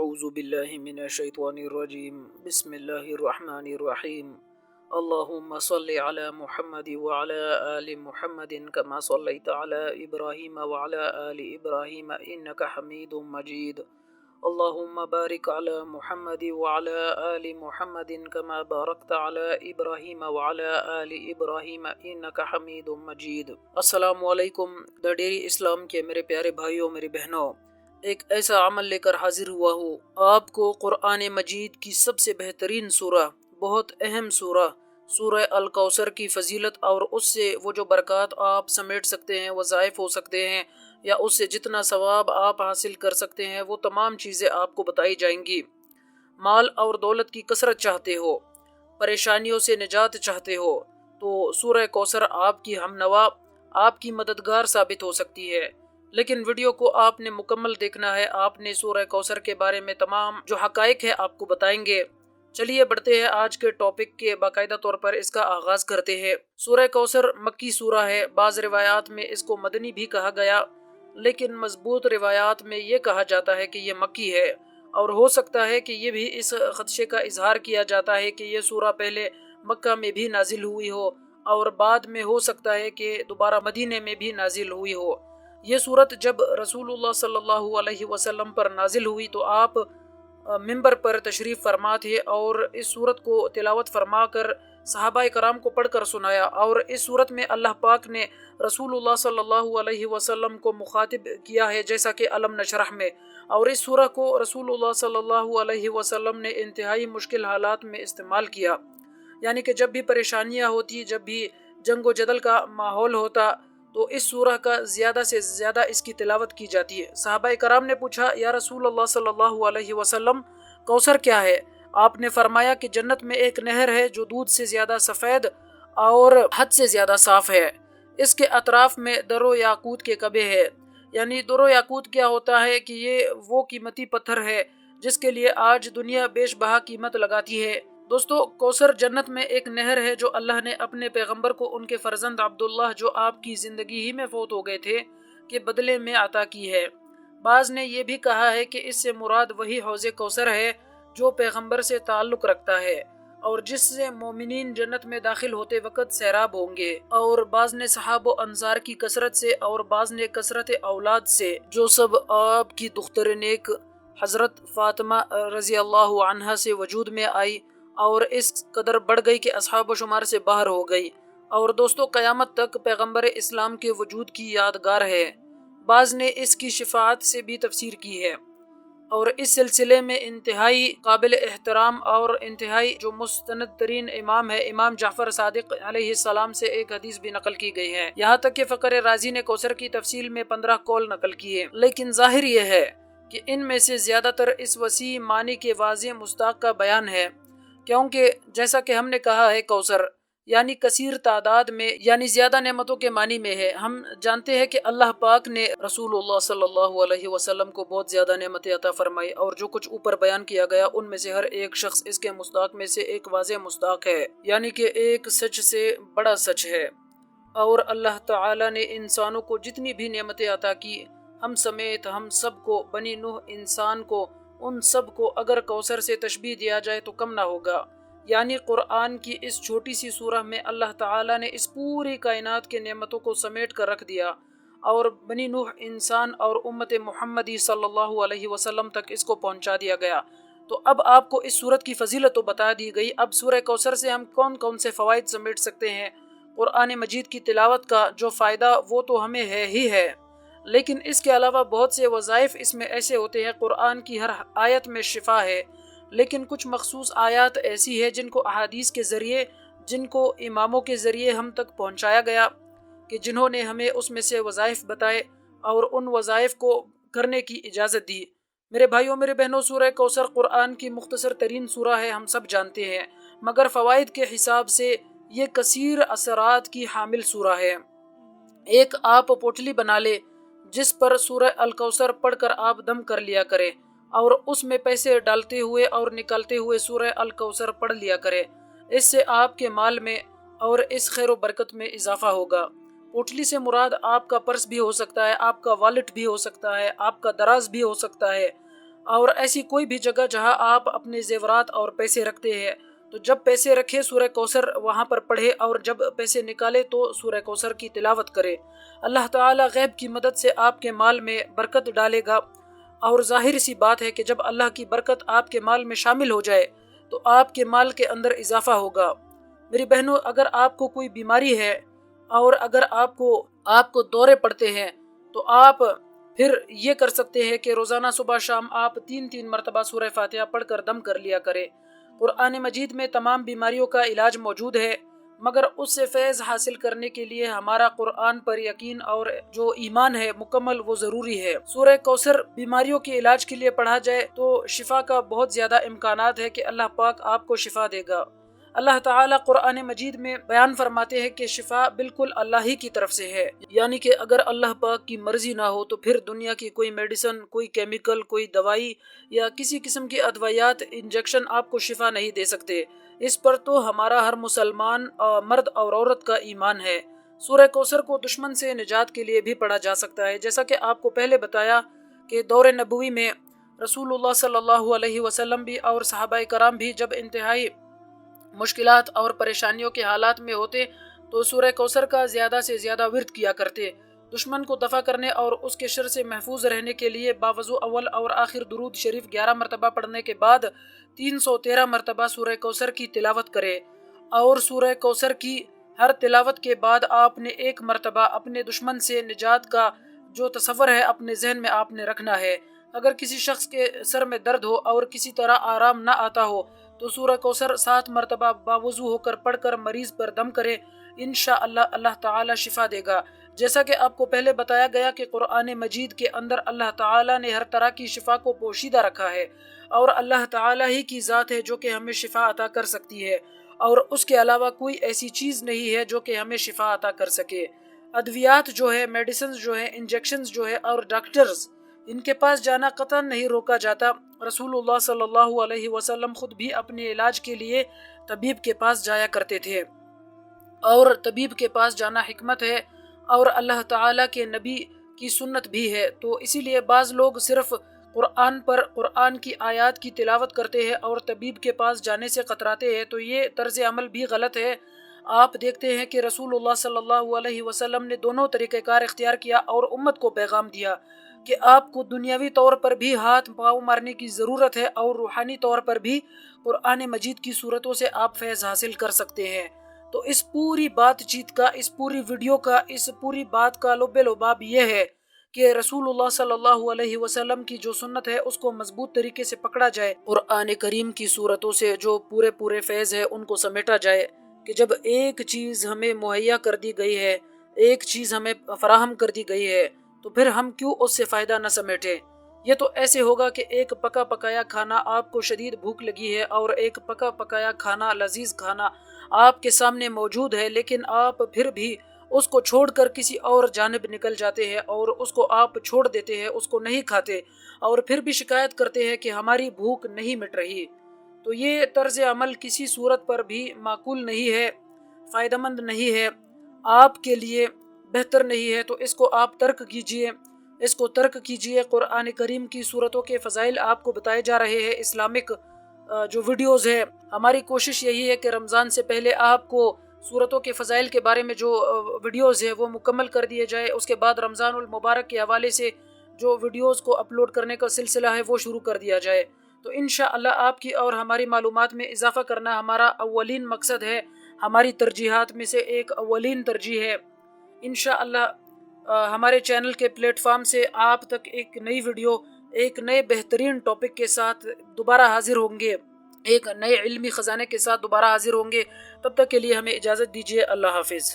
اعوذ باللہ من الشیطان الرجیم بسم اللہ الرحمن الرحیم اللہم صلی علی محمد وعلی آل محمد کما صلیت علی ابراہیم وعلی آل ابراہیم انک حمید مجید اللہم بارک علی محمد وعلی آل محمد کما بارکت علی ابراہیم وعلی آل ابراہیم انک حمید مجید۔ السلام علیکم دا ڈیری اسلام کے میرے پیارے بھائیوں میری بہنوں، ایک ایسا عمل لے کر حاضر ہوا ہوں آپ کو قرآن مجید کی سب سے بہترین سورہ، بہت اہم سورہ الکوثر کی فضیلت اور اس سے وہ جو برکات آپ سمیٹ سکتے ہیں، وظائف ہو سکتے ہیں، یا اس سے جتنا ثواب آپ حاصل کر سکتے ہیں، وہ تمام چیزیں آپ کو بتائی جائیں گی۔ مال اور دولت کی کثرت چاہتے ہو، پریشانیوں سے نجات چاہتے ہو، تو سورہ کوثر آپ کی ہمنوا، آپ کی مددگار ثابت ہو سکتی ہے۔ لیکن ویڈیو کو آپ نے مکمل دیکھنا ہے، آپ نے سورہ کوثر کے بارے میں تمام جو حقائق ہے آپ کو بتائیں گے۔ چلیے بڑھتے ہیں آج کے ٹاپک کے، باقاعدہ طور پر اس کا آغاز کرتے ہیں۔ سورہ کوثر مکی سورہ ہے، بعض روایات میں اس کو مدنی بھی کہا گیا، لیکن مضبوط روایات میں یہ کہا جاتا ہے کہ یہ مکی ہے، اور ہو سکتا ہے کہ یہ بھی اس خدشے کا اظہار کیا جاتا ہے کہ یہ سورہ پہلے مکہ میں بھی نازل ہوئی ہو اور بعد میں ہو سکتا ہے کہ دوبارہ مدینے میں بھی نازل ہوئی ہو۔ یہ سورت جب رسول اللہ صلی اللہ علیہ وسلم پر نازل ہوئی تو آپ منبر پر تشریف فرما تھے، اور اس سورت کو تلاوت فرما کر صحابہ کرام کو پڑھ کر سنایا، اور اس سورت میں اللہ پاک نے رسول اللہ صلی اللہ علیہ وسلم کو مخاطب کیا ہے، جیسا کہ علم نشرح میں، اور اس سورہ کو رسول اللہ صلی اللہ علیہ وسلم نے انتہائی مشکل حالات میں استعمال کیا، یعنی کہ جب بھی پریشانیاں ہوتی، جب بھی جنگ و جدل کا ماحول ہوتا، تو اس سورہ کا زیادہ سے زیادہ اس کی تلاوت کی جاتی ہے۔ صحابہ کرام نے پوچھا، یا رسول اللہ صلی اللہ علیہ وسلم، کوثر کیا ہے؟ آپ نے فرمایا کہ جنت میں ایک نہر ہے جو دودھ سے زیادہ سفید اور حد سے زیادہ صاف ہے، اس کے اطراف میں در و یاقوت کے کبے ہے۔ یعنی در و یاقوت کیا ہوتا ہے کہ یہ وہ قیمتی پتھر ہے جس کے لیے آج دنیا بیش بہا قیمت لگاتی ہے۔ دوستو، کوثر جنت میں ایک نہر ہے جو اللہ نے اپنے پیغمبر کو ان کے فرزند عبداللہ، جو آپ کی زندگی ہی میں فوت ہو گئے تھے، کے بدلے میں عطا کی ہے۔ بعض نے یہ بھی کہا ہے کہ اس سے مراد وہی حوض کوثر ہے جو پیغمبر سے تعلق رکھتا ہے اور جس سے مومنین جنت میں داخل ہوتے وقت سیراب ہوں گے، اور بعض نے صحابہ و انصار کی کثرت سے، اور بعض نے کثرت اولاد سے، جو سب آپ کی دختر نیک حضرت فاطمہ رضی اللہ عنہا سے وجود میں آئی اور اس قدر بڑھ گئی کہ اصحاب و شمار سے باہر ہو گئی، اور دوستو قیامت تک پیغمبر اسلام کے وجود کی یادگار ہے۔ بعض نے اس کی شفاعت سے بھی تفسیر کی ہے، اور اس سلسلے میں انتہائی قابل احترام اور انتہائی جو مستند ترین امام ہے، امام جعفر صادق علیہ السلام سے ایک حدیث بھی نقل کی گئی ہے، یہاں تک کہ فقر رازی نے کوثر کی تفصیل میں 15 قول نقل کیے۔ لیکن ظاہر یہ ہے کہ ان میں سے زیادہ تر اس وسیع معنی کے واضح مستاق کا بیان ہے، کیونکہ جیسا کہ ہم نے کہا ہے کوثر یعنی کثیر تعداد میں، یعنی زیادہ نعمتوں کے معنی میں ہے۔ ہم جانتے ہیں کہ اللہ پاک نے رسول اللہ صلی اللہ علیہ وسلم کو بہت زیادہ نعمتیں عطا فرمائی، اور جو کچھ اوپر بیان کیا گیا ان میں سے ہر ایک شخص اس کے مصداق میں سے ایک واضح مصداق ہے، یعنی کہ ایک سچ سے بڑا سچ ہے۔ اور اللہ تعالی نے انسانوں کو جتنی بھی نعمتیں عطا کی، ہم سمیت ہم سب کو، بنی نوح انسان کو، ان سب کو اگر کوثر سے تشبیہ دیا جائے تو کم نہ ہوگا۔ یعنی قرآن کی اس چھوٹی سی سورہ میں اللہ تعالیٰ نے اس پوری کائنات کے نعمتوں کو سمیٹ کر رکھ دیا، اور بنی نوح انسان اور امت محمدی صلی اللہ علیہ وسلم تک اس کو پہنچا دیا گیا۔ تو اب آپ کو اس سورت کی فضیلت تو بتا دی گئی، اب سورہ کوثر سے ہم کون کون سے فوائد سمیٹ سکتے ہیں؟ قرآن مجید کی تلاوت کا جو فائدہ وہ تو ہمیں ہے ہی ہے، لیکن اس کے علاوہ بہت سے وظائف اس میں ایسے ہوتے ہیں۔ قرآن کی ہر آیت میں شفا ہے، لیکن کچھ مخصوص آیات ایسی ہے جن کو احادیث کے ذریعے، جن کو اماموں کے ذریعے ہم تک پہنچایا گیا، کہ جنہوں نے ہمیں اس میں سے وظائف بتائے اور ان وظائف کو کرنے کی اجازت دی۔ میرے بھائیوں میرے بہنوں، سورہ کوثر قرآن کی مختصر ترین سورہ ہے، ہم سب جانتے ہیں، مگر فوائد کے حساب سے یہ کثیر اثرات کی حامل سورہ ہے۔ ایک آپ پوٹلی بنا لے جس پر سورہ الکوثر پڑھ کر آپ دم کر لیا کرے، اور اس میں پیسے ڈالتے ہوئے اور نکالتے ہوئے سورہ الکوثر پڑھ لیا کرے، اس سے آپ کے مال میں اور اس خیر و برکت میں اضافہ ہوگا۔ پوٹلی سے مراد آپ کا پرس بھی ہو سکتا ہے، آپ کا والٹ بھی ہو سکتا ہے، آپ کا دراز بھی ہو سکتا ہے، اور ایسی کوئی بھی جگہ جہاں آپ اپنے زیورات اور پیسے رکھتے ہیں تو جب پیسے رکھے سورہ کوثر وہاں پر پڑھے، اور جب پیسے نکالے تو سورہ کوثر کی تلاوت کرے۔ اللہ تعالیٰ غیب کی مدد سے آپ کے مال میں برکت ڈالے گا، اور ظاہر سی بات ہے کہ جب اللہ کی برکت آپ کے مال میں شامل ہو جائے تو آپ کے مال کے اندر اضافہ ہوگا۔ میری بہنوں، اگر آپ کو کوئی بیماری ہے اور اگر آپ کو دورے پڑتے ہیں تو آپ پھر یہ کر سکتے ہیں کہ روزانہ صبح شام آپ 3 مرتبہ سورہ فاتحہ پڑھ کر دم کر لیا کرے۔ قرآن مجید میں تمام بیماریوں کا علاج موجود ہے، مگر اس سے فیض حاصل کرنے کے لیے ہمارا قرآن پر یقین اور جو ایمان ہے مکمل وہ ضروری ہے۔ سورہ کوثر بیماریوں کے علاج کے لیے پڑھا جائے تو شفا کا بہت زیادہ امکانات ہے کہ اللہ پاک آپ کو شفا دے گا۔ اللہ تعالیٰ قرآن مجید میں بیان فرماتے ہیں کہ شفا بالکل اللہ ہی کی طرف سے ہے، یعنی کہ اگر اللہ پاک کی مرضی نہ ہو تو پھر دنیا کی کوئی میڈیسن، کوئی کیمیکل، کوئی دوائی یا کسی قسم کی ادویات، انجیکشن آپ کو شفا نہیں دے سکتے۔ اس پر تو ہمارا ہر مسلمان مرد اور عورت کا ایمان ہے۔ سورہ کوثر کو دشمن سے نجات کے لیے بھی پڑھا جا سکتا ہے، جیسا کہ آپ کو پہلے بتایا کہ دور نبوی میں رسول اللہ صلی اللہ علیہ وسلم بھی اور صحابہ کرام بھی جب انتہائی مشکلات اور پریشانیوں کے حالات میں ہوتے تو سورہ کوثر کا زیادہ سے زیادہ ورد کیا کرتے۔ دشمن کو دفع کرنے اور اس کے شر سے محفوظ رہنے کے لیے باوضو اول اور آخر درود شریف 11 مرتبہ پڑھنے کے بعد 313 مرتبہ سورہ کوثر کی تلاوت کرے، اور سورہ کوثر کی ہر تلاوت کے بعد آپ نے 1 مرتبہ اپنے دشمن سے نجات کا جو تصور ہے اپنے ذہن میں آپ نے رکھنا ہے۔ اگر کسی شخص کے سر میں درد ہو اور کسی طرح آرام نہ آتا ہو تو سورہ کوثر 7 مرتبہ باوضو ہو کر پڑھ کر مریض پر دم کرے، انشاءاللہ اللہ تعالی شفا دے گا۔ جیسا کہ آپ کو پہلے بتایا گیا کہ قرآن مجید کے اندر اللہ تعالی نے ہر طرح کی شفا کو پوشیدہ رکھا ہے، اور اللہ تعالی ہی کی ذات ہے جو کہ ہمیں شفا عطا کر سکتی ہے، اور اس کے علاوہ کوئی ایسی چیز نہیں ہے جو کہ ہمیں شفا عطا کر سکے۔ ادویات جو ہے، میڈیسنز جو ہے، انجیکشنز جو ہے اور ڈاکٹرز، ان کے پاس جانا قطعاً نہیں روکا جاتا۔ رسول اللہ صلی اللہ علیہ وسلم خود بھی اپنے علاج کے لیے طبیب کے پاس جایا کرتے تھے، اور طبیب کے پاس جانا حکمت ہے اور اللہ تعالیٰ کے نبی کی سنت بھی ہے۔ تو اسی لیے بعض لوگ صرف قرآن کی آیات کی تلاوت کرتے ہیں اور طبیب کے پاس جانے سے قطراتے ہیں، تو یہ طرز عمل بھی غلط ہے۔ آپ دیکھتے ہیں کہ رسول اللہ صلی اللہ علیہ وسلم نے دونوں طریقہ کار اختیار کیا اور امت کو پیغام دیا کہ آپ کو دنیاوی طور پر بھی ہاتھ پاؤں مارنے کی ضرورت ہے، اور روحانی طور پر بھی قرآن مجید کی صورتوں سے آپ فیض حاصل کر سکتے ہیں۔ تو اس پوری بات چیت کا، اس پوری ویڈیو کا، اس پوری بات کا لب لباب یہ ہے کہ رسول اللہ صلی اللہ علیہ وسلم کی جو سنت ہے اس کو مضبوط طریقے سے پکڑا جائے، قرآن کریم کی صورتوں سے جو پورے فیض ہے ان کو سمیٹا جائے، کہ جب ایک چیز ہمیں مہیا کر دی گئی ہے، ایک چیز ہمیں فراہم کر دی گئی ہے، تو پھر ہم کیوں اس سے فائدہ نہ سمیٹیں۔ یہ تو ایسے ہوگا کہ ایک پکا پکایا کھانا، آپ کو شدید بھوک لگی ہے اور ایک پکا پکایا کھانا، لذیذ کھانا آپ کے سامنے موجود ہے، لیکن آپ پھر بھی اس کو چھوڑ کر کسی اور جانب نکل جاتے ہیں اور اس کو آپ چھوڑ دیتے ہیں، اس کو نہیں کھاتے، اور پھر بھی شکایت کرتے ہیں کہ ہماری بھوک نہیں مٹ رہی۔ تو یہ طرز عمل کسی صورت پر بھی معقول نہیں ہے، فائدہ مند نہیں ہے، آپ کے لیے بہتر نہیں ہے۔ تو اس کو آپ ترک کیجئے۔ قرآن کریم کی صورتوں کے فضائل آپ کو بتائے جا رہے ہیں، اسلامک جو ویڈیوز ہے، ہماری کوشش یہی ہے کہ رمضان سے پہلے آپ کو صورتوں کے فضائل کے بارے میں جو ویڈیوز ہے وہ مکمل کر دیے جائے، اس کے بعد رمضان المبارک کے حوالے سے جو ویڈیوز کو اپلوڈ کرنے کا سلسلہ ہے وہ شروع کر دیا جائے۔ تو انشاءاللہ آپ کی اور ہماری معلومات میں اضافہ کرنا ہمارا اولین مقصد ہے، ہماری ترجیحات میں سے ایک اولین ترجیح ہے۔ انشاءاللہ ہمارے چینل کے پلیٹ فارم سے آپ تک ایک نئی ویڈیو، ایک نئے بہترین ٹاپک کے ساتھ دوبارہ حاضر ہوں گے، ایک نئے علمی خزانے کے ساتھ دوبارہ حاضر ہوں گے۔ تب تک کے لیے ہمیں اجازت دیجیے، اللہ حافظ۔